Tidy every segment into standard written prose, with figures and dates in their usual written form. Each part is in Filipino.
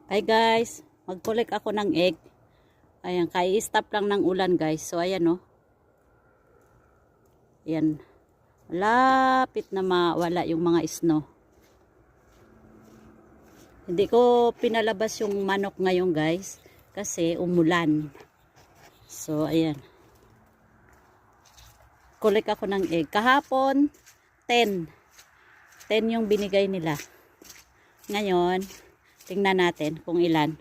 Hi guys, mag-collect ako ng egg. Ayan, kai-stop lang ng ulan guys. So ayan oh. Ayan. Malapit na mawala yung mga snow. Hindi ko pinalabas yung manok ngayon guys. Kasi umulan. So ayan. Collect ako ng egg. Kahapon, 10. 10 yung binigay nila. Ngayon, tingnan natin kung ilan.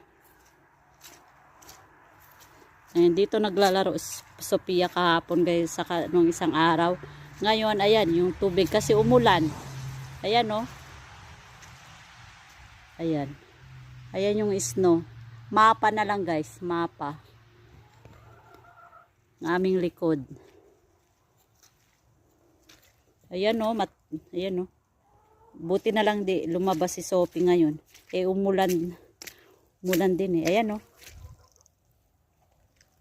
Ayan, dito naglalaro Sophia kahapon guys nung isang araw. Ngayon, ayan, yung tubig kasi umulan. Ayan oh. Ayan. Ayan yung snow. Mapa na lang guys, mapa. Ng aming likod. Ayan oh, ayan oh. Buti na lang di lumabas si Sophie ngayon. Umulan. Umulan din eh. Ayan oh.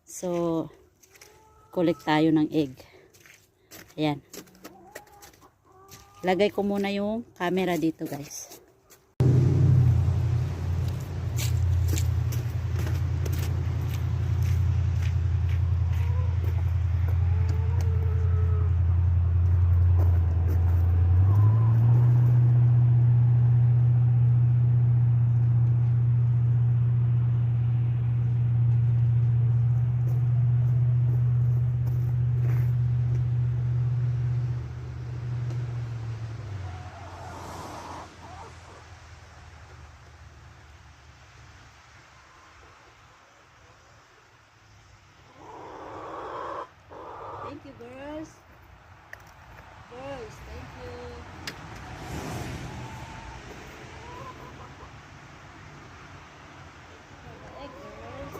So, collect tayo ng egg. Ayan. Lagay ko muna yung camera dito guys. Thank you, girls. Girls, thank you. Egg, girls.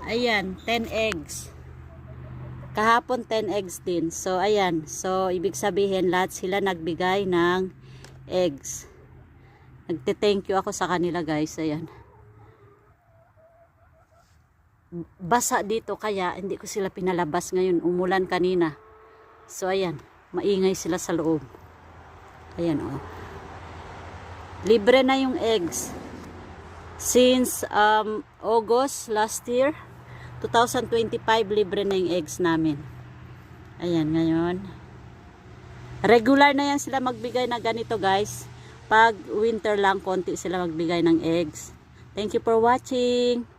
Ayan, 10 eggs. Kahapon 10 eggs din. So ayan, so ibig sabihin lahat sila nagbigay ng eggs. Nagte-thank you ako sa kanila guys. Ayan. Basa dito kaya hindi ko sila pinalabas ngayon. Umulan kanina. So ayan, maingay sila sa loob. Ayan oh. Libre na yung eggs. Since August last year, 2025, libre na yung eggs namin. Ayan, ngayon. Regular na yan sila magbigay na ganito guys. Pag winter lang, konti sila magbigay ng eggs. Thank you for watching.